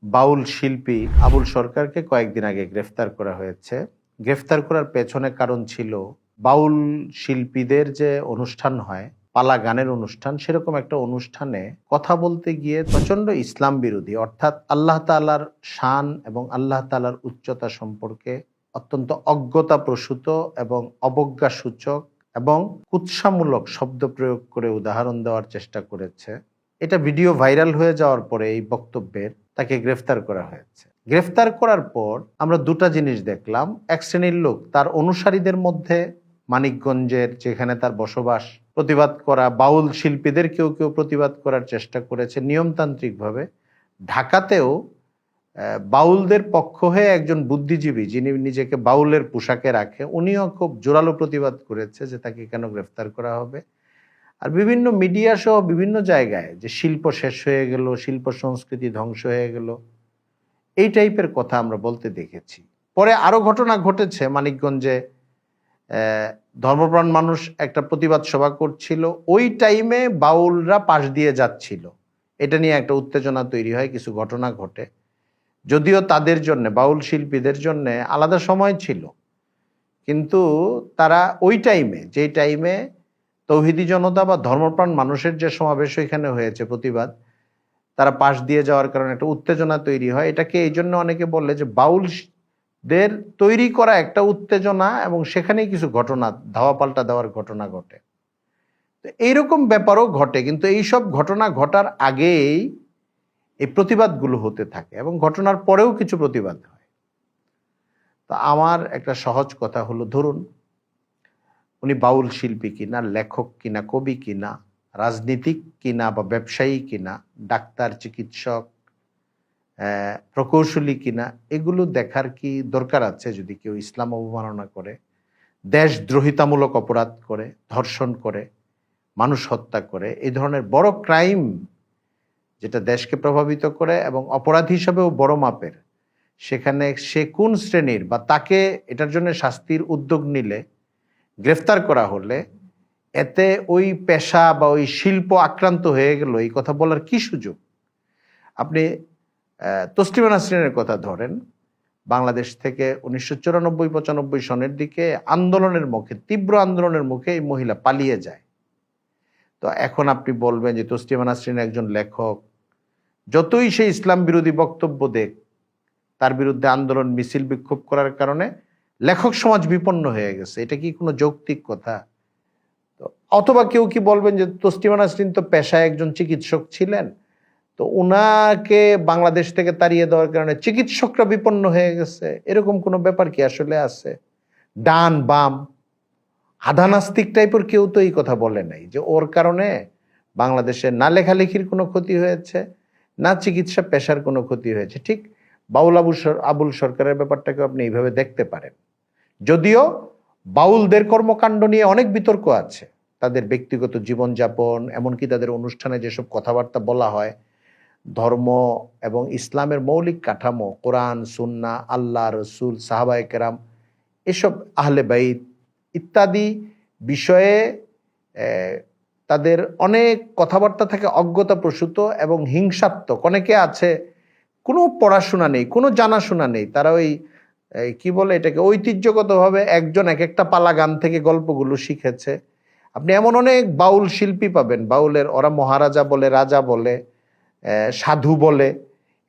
বাউল শিল্পী আবুল সরকারকে কয়েকদিন আগে গ্রেফতার করা হয়েছে। গ্রেফতার করার পেছনে কারণ ছিল বাউল শিল্পীদের যে অনুষ্ঠান হয়, পালা গানের অনুষ্ঠান, সেরকম একটা অনুষ্ঠানে কথা বলতে গিয়ে প্রচন্ড ইসলাম বিরোধী, অর্থাৎ আল্লাহ তাআলার শান এবং আল্লাহ তাআলার উচ্চতা সম্পর্কে অত্যন্ত অজ্ঞতাপ্রসূত এবং অবজ্ঞা সূচক এবং কুৎসামূলক শব্দ প্রয়োগ করে উদাহরণ দেওয়ার চেষ্টা করেছে। এটা ভিডিও ভাইরাল হয়ে যাওয়ার পরে এই বক্তব্যের তাকে গ্রেফতার করা হয়েছে। গ্রেফতার করার পর আমরা দুটা জিনিস দেখলাম। এক শ্রেণীর লোক তার অনুসারীদের মধ্যে মানিকগঞ্জের যেখানে তার বসবাস, প্রতিবাদ করা বাউল শিল্পীদের কেউ কেউ প্রতিবাদ করার চেষ্টা করেছে নিয়মতান্ত্রিকভাবে। ঢাকাতেও বাউলদের পক্ষ হয়ে একজন বুদ্ধিজীবী যিনি নিজেকে বাউলের পোশাকে রাখে, উনিও খুব জোরালো প্রতিবাদ করেছে যে তাকে কেন গ্রেফতার করা হবে। আর বিভিন্ন মিডিয়া সহ বিভিন্ন জায়গায় যে শিল্প শেষ হয়ে গেল, শিল্প সংস্কৃতি ধ্বংস হয়ে গেল, এই টাইপের কথা আমরা বলতে দেখেছি। পরে আরো ঘটনা ঘটেছে। মানিকগঞ্জে ধর্মপ্রাণ মানুষ একটা প্রতিবাদ সভা করছিল, ওই টাইমে বাউলরা পাশ দিয়ে যাচ্ছিল, এটা নিয়ে একটা উত্তেজনা তৈরি হয়, কিছু ঘটনা ঘটে। যদিও তাদের জন্য, বাউল শিল্পীদের জন্য আলাদা সময় ছিল, কিন্তু তারা ওই টাইমে, যেই টাইমে তৌহিদি জনতা বা ধর্মপ্রাণ মানুষের যে সমাবেশ এখানে হয়েছে, প্রতিবাদ, তারা পাশ দিয়ে যাওয়ার কারণে একটা উত্তেজনা তৈরি হয়। এটাকে এই জন্য অনেকে বললে যে বাউলদের তৈরি করা একটা উত্তেজনা এবং সেখানেই কিছু ঘটনা, ধাওয়া পাল্টা দেওয়ার ঘটনা ঘটে। তো এইরকম ব্যাপারও ঘটে, কিন্তু এইসব ঘটনা ঘটার আগেই এই প্রতিবাদগুলো হতে থাকে এবং ঘটনার পরেও কিছু প্রতিবাদ হয়। তো আমার একটা সহজ কথা হলো, ধরুন উনি বাউল শিল্পী কিনা, লেখক কিনা, কবি কিনা, রাজনীতিক কিনা বা ব্যবসায়ী কিনা, ডাক্তার, চিকিৎসক, প্রকৌশলী কিনা, এগুলো দেখার কি দরকার আছে? যদি কেউ ইসলাম অবমাননা করে, দেশদ্রোহিতামূলক অপরাধ করে, ধর্ষণ করে, মানুষ হত্যা করে, এই ধরনের বড় ক্রাইম যেটা দেশকে প্রভাবিত করে এবং অপরাধ হিসাবেও বড় মাপের, সেখানে সে কোন শ্রেণীর বা তাকে এটার জন্য শাস্তির উদ্যোগ নিলে, গ্রেফতার করা হলে এতে ওই পেশা বা ওই শিল্প আক্রান্ত হয়ে গেল, এই কথা বলার কি সুযোগ? আপনি তসলিমা নাসরিনের কথা ধরেন। বাংলাদেশ থেকে 1994-95 সনের দিকে আন্দোলনের মুখে, তীব্র আন্দোলনের মুখে এই মহিলা পালিয়ে যায়। তো এখন আপনি বলবেন যে তসলিমা নাসরিন একজন লেখক, যতই সে ইসলাম বিরোধী বক্তব্য দেখ, তার বিরুদ্ধে আন্দোলন, মিছিল, বিক্ষোভ করার কারণে লেখক সমাজ বিপন্ন হয়ে গেছে, এটা কি কোনো যৌক্তিক কথা? অথবা কেউ কি বলবেন যে তসলিমা নাসরিন তো পেশায় একজন চিকিৎসক ছিলেন, তো ওনাকে বাংলাদেশ থেকে তাড়িয়ে দেওয়ার কারণে চিকিৎসকরা বিপন্ন হয়ে গেছে, এরকম কোনো ব্যাপার কি আসলে আছে? ডান বাম আধা নাস্তিক টাইপের কেউ তো এই কথা বলে নাই যে ওর কারণে বাংলাদেশে না লেখালেখির কোনো ক্ষতি হয়েছে, না চিকিৎসা পেশার কোনো ক্ষতি হয়েছে। ঠিক বাউল আবুল সরকারের ব্যাপারটাকে আপনি এইভাবে দেখতে পারেন। যদিও বাউলদের কর্মকাণ্ড নিয়ে অনেক বিতর্ক আছে, তাদের ব্যক্তিগত জীবনযাপন, এমনকি তাদের অনুষ্ঠানে যেসব কথাবার্তা বলা হয়, ধর্ম এবং ইসলামের মৌলিক কাঠামো, কোরআন, সুন্নাহ, আল্লাহ, রসুল, সাহাবায়ে কেরাম, এসব আহলে বাইত ইত্যাদি বিষয়ে তাদের অনেক কথাবার্তা থাকে অজ্ঞতাপ্রসূত এবং হিংসাত্মক। অনেকে আছে কোনো পড়াশোনা নেই, কোনো জানাশোনা নেই, তারা ওই কি বলে এটাকে, ঐতিহ্যগতভাবে একজন এক একটা পালা গান থেকে গল্পগুলো শিখেছে। আপনি এমন অনেক বাউল শিল্পী পাবেন, বাউলের ওরা মহারাজা বলে, রাজা বলে, সাধু বলে,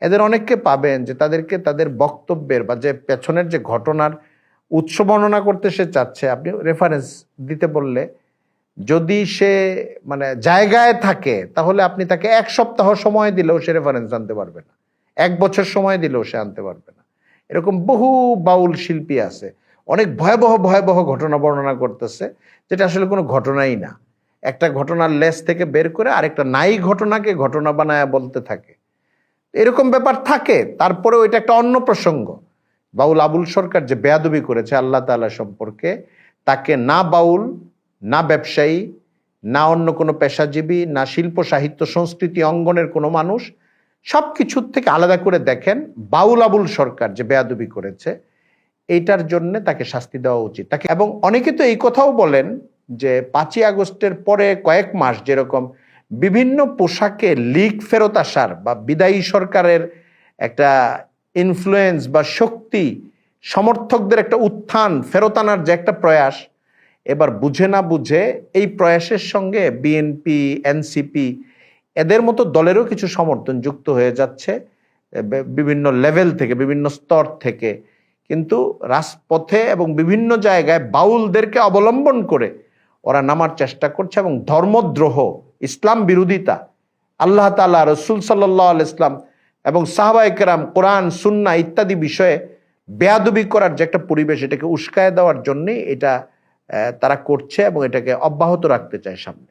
এদের অনেককে পাবেন যে তাদেরকে তাদের বক্তব্যের বা যে পেছনের যে ঘটনার উৎস বর্ণনা করতে সে চাচ্ছে, আপনি রেফারেন্স দিতে বললে যদি সে মানে জায়গায় থাকে, তাহলে আপনি তাকে এক সপ্তাহ সময় দিলেও সে রেফারেন্স আনতে পারবে না, এক বছর সময় দিলেও সে আনতে পারবে না। এরকম বহু বাউল শিল্পী আছে, অনেক ভয়াবহ ভয়াবহ ঘটনা বর্ণনা করতেছে, যেটা আসলে কোনো ঘটনাই না। একটা ঘটনার লেজ থেকে বের করে আরেকটা নাই ঘটনাকে ঘটনা বানায় বলতে থাকে, এরকম ব্যাপার থাকে। তারপরে ওইটা একটা অন্য প্রসঙ্গ। বাউল আবুল সরকার যে বেয়াদবি করেছে আল্লাহ তাআলা সম্পর্কে, তাকে না বাউল, না ব্যবসায়ী, না অন্য কোনো পেশাজীবী, না শিল্প সাহিত্য সংস্কৃতি অঙ্গনের কোনো মানুষ, সব কিছুর থেকে আলাদা করে দেখেন বাউল আবুল সরকার যে বেয়াদবি করেছে, এইটার জন্য তাকে শাস্তি দেওয়া উচিত তাকে। এবং অনেকে তো এই কথাও বলেন যে 5ই আগস্টের পরে কয়েক মাস যেরকম বিভিন্ন পোশাকে লিগ ফেরত আসার বা বিদায়ী সরকারের একটা ইনফ্লুয়েন্স বা শক্তি, সমর্থকদের একটা উত্থান ফেরত আনার যে একটা প্রয়াস, এবার বুঝে না বুঝে এই প্রয়াসের সঙ্গে বিএনপি, এনসিপি এদের মতো দলেরও কিছু সমর্থন যুক্ত হয়ে যাচ্ছে বিভিন্ন লেভেল থেকে, বিভিন্ন স্তর থেকে। কিন্তু রাজপথে এবং বিভিন্ন জায়গায় বাউলদেরকে অবলম্বন করে ওরা নামার চেষ্টা করছে এবং ধর্মদ্রোহ, ইসলাম বিরোধিতা, আল্লাহ তাআলা, রসুল সাল্লাল্লাহু আলাইহি ইসলাম এবং সাহাবায়ে কেরাম, কোরআন, সুন্নাহ ইত্যাদি বিষয়ে বেয়াদবি করার যে একটা পরিবেশ, এটাকে উস্কায় দেওয়ার জন্যই এটা তারা করছে এবং এটাকে অব্যাহত রাখতে চায় সামনে।